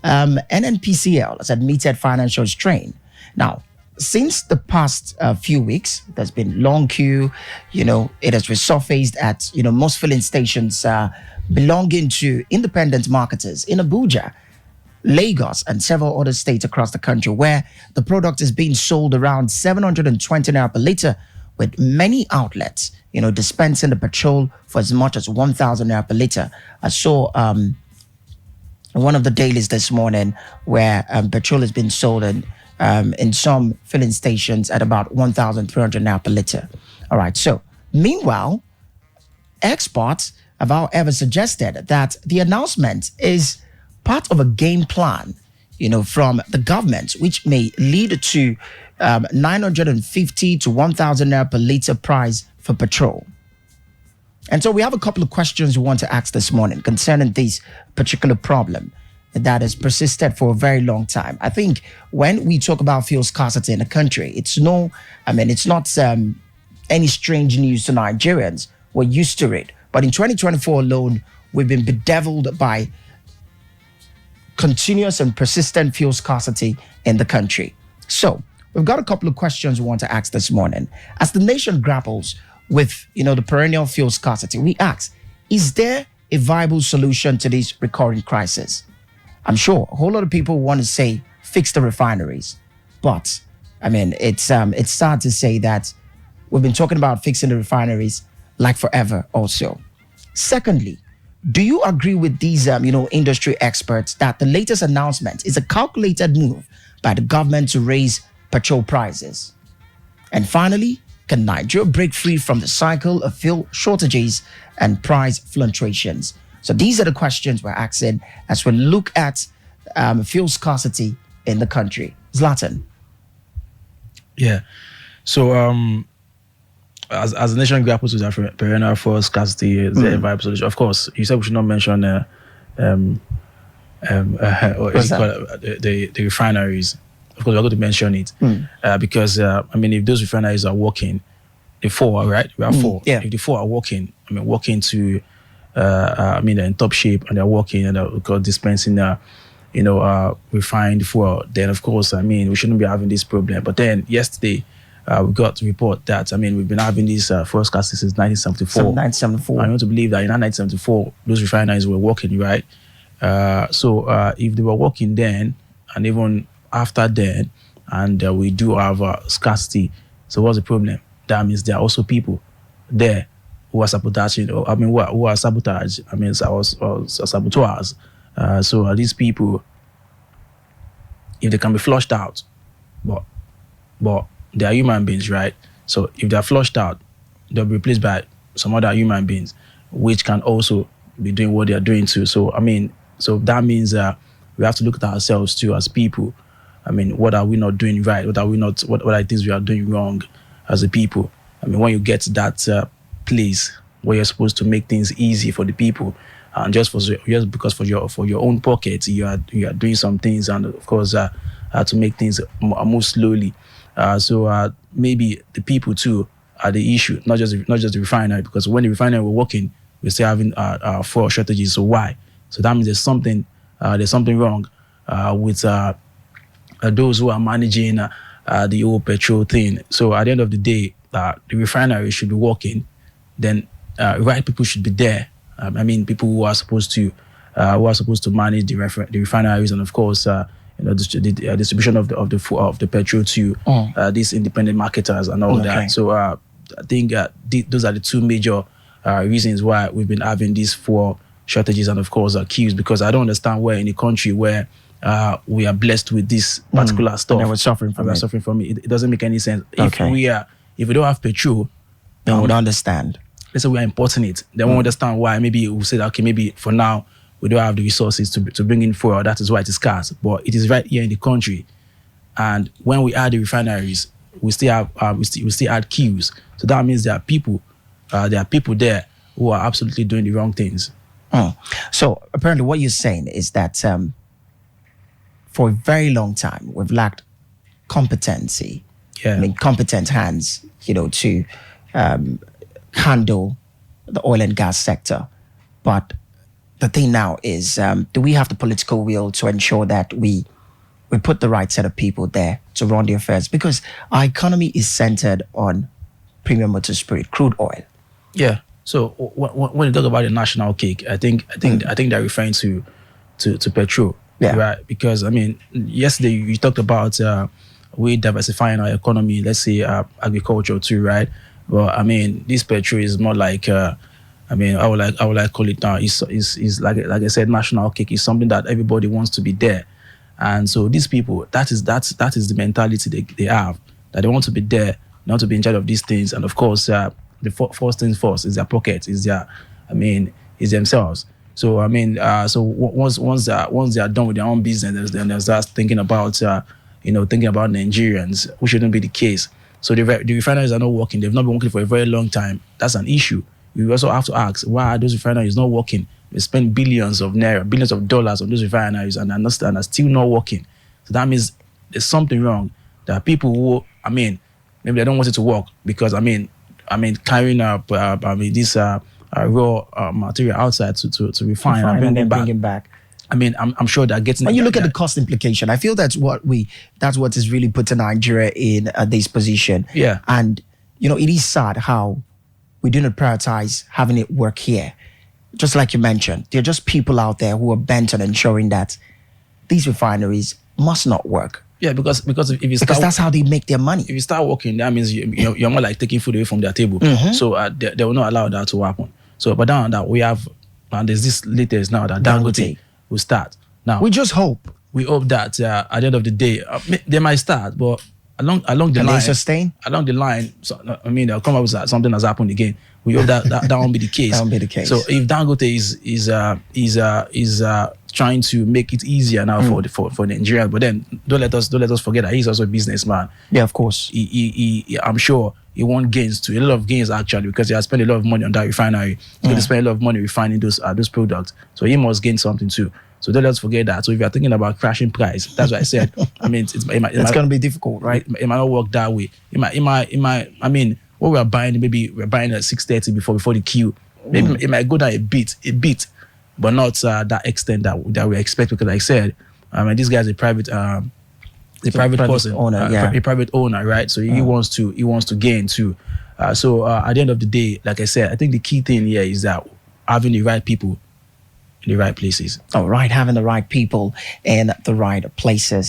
NNPCL has admitted financial strain. Now, since the past few weeks, there's been long queue. It has resurfaced at most filling stations belonging to independent marketers in Abuja, Lagos, and several other states across the country, where the product is being sold around 720 naira per liter, with many outlets, dispensing the petrol for as much as 1,000 naira per liter. I saw one of the dailies this morning where petrol has been sold in some filling stations at about 1,300 naira per liter. All right. So, meanwhile, experts have however suggested that the announcement is part of a game plan, from the government, which may lead to 950 to 1,000 naira per liter price for petrol. And so we have a couple of questions we want to ask this morning concerning this particular problem that has persisted for a very long time. I think when we talk about fuel scarcity in the country, it's not any strange news to Nigerians. We're used to it. But in 2024 alone, we've been bedeviled by continuous and persistent fuel scarcity in the country. So we've got a couple of questions we want to ask this morning. As the nation grapples with, the perennial fuel scarcity, we ask, is there a viable solution to this recurring crisis? I'm sure a whole lot of people want to say, fix the refineries. But, it's sad to say that we've been talking about fixing the refineries like forever also. Secondly, do you agree with these, industry experts that the latest announcement is a calculated move by the government to raise petrol prices? And finally, can Nigeria break free from the cycle of fuel shortages and price fluctuations? So these are the questions we're asking as we look at fuel scarcity in the country. Zlatan. Yeah. So as the nation grapples with the perennial fuel scarcity, the viable solution. Of course, you said we should not mention the refineries. Of course, we're going to mention it because if those refineries are working, the four, right? We have four. Yeah. If the four are working, working to, they're in top shape and they're working and they're dispensing, refined fuel. Then of course, we shouldn't be having this problem. But then yesterday, we got to report that we've been having this fuel scarcity since 1974. 1974. I want to believe that in 1974, those refineries were working, right? So if they were working then, and even after then, and we do have scarcity, so what's the problem? That means there are also people there who are sabotaging, who are sabotage. Saboteurs. So these people, if they can be flushed out, but they are human beings, right? So if they are flushed out, they'll be replaced by some other human beings, which can also be doing what they are doing too. So so that means we have to look at ourselves too as people. What are we not doing right? What are things we are doing wrong as a people? When you get to that place where you're supposed to make things easy for the people, and just because for your own pocket, you are doing some things, and of course to make things move slowly. So maybe the people too are the issue, not just the refinery, because when the refinery were working, we're still having fuel shortages. So why? So that means there's something wrong with those who are managing the whole petrol thing. So at the end of the day, the refinery should be working. Then right people should be there. People who are supposed to manage the refineries, and of course the distribution of the petrol to these independent marketers and all that. So I think those are the two major reasons why we've been having these fuel shortages and of course queues, because I don't understand where in a country where we are blessed with this particular stuff, and we're suffering from it. It doesn't make any sense. If we don't have petrol, then we don't understand. Let's say we are importing it. Then we understand why. Maybe we'll say that, okay, maybe for now we don't have the resources to bring in fuel. That is why it is scarce. But it is right here in the country. And when we add the refineries, we still have we still add queues. So that means there are people there who are absolutely doing the wrong things. So apparently what you're saying is that for a very long time we've lacked competency. Competent hands, to handle the oil and gas sector. But the thing now is, do we have the political will to ensure that we put the right set of people there to run the affairs? Because our economy is centered on premium motor spirit, crude oil. Yeah. So when you talk about the national cake, I think they're referring to petrol, Yeah. right? Because I mean, yesterday you talked about we diversifying our economy. Let's say agriculture too, right? Well, I mean, this petrol is more like I mean, I would like call it now. Is like I said, national cake is something that everybody wants to be there, and so these people, that is the mentality they have, that they want to be there, not to be in charge of these things, and of course, the first things first is their pocket, is themselves. So I mean, so once they are done with their own business, then they start thinking about thinking about Nigerians, which shouldn't be the case. So the refineries are not working. They've not been working for a very long time. That's an issue. You also have to ask, why are those refineries not working? They spend billions of dollars on those refineries and are still not working. So that means there's something wrong. There are people who, I mean, maybe they don't want it to work because carrying up this raw material outside to refine and bring it back. I mean, I'm sure they're getting. When you look at the cost implication, I feel that's what is really putting Nigeria in this position. Yeah. And it is sad how we do not prioritize having it work here. Just like you mentioned, there are just people out there who are bent on ensuring that these refineries must not work. Yeah, because if you start, because that's how they make their money. If you start working, that means you're more like taking food away from their table. Mm-hmm. So they will not allow that to happen. So, but now that we have, and there's this latest now that Dangote will start. Now we just hope. We hope that at the end of the day, they might start, but along the line, sustain along the line. So, I mean, they'll come up with something that's happened again. We hope that won't be the case. That won't be the case. So if Dangote is trying to make it easier now for Nigeria, but then don't let us forget that he's also a businessman. Yeah, of course. He I'm sure he won gains too, a lot of gains actually, because he has spent a lot of money on that refinery. He's going to spend a lot of money refining those products. So he must gain something too. So don't let's forget that. So if you're thinking about crashing price, that's what I said. I mean, it's going to be difficult, right? It might not work that way. It might. I mean, what we're buying, maybe we're buying at 6:30 before the queue. Maybe it might go down a bit, but not that extent that we expect. Because like I said, this guy's a private person, owner, a private owner, right? So he wants to gain too. So at the end of the day, like I said, I think the key thing here is that having the right people in the right places. All right, having the right people in the right places.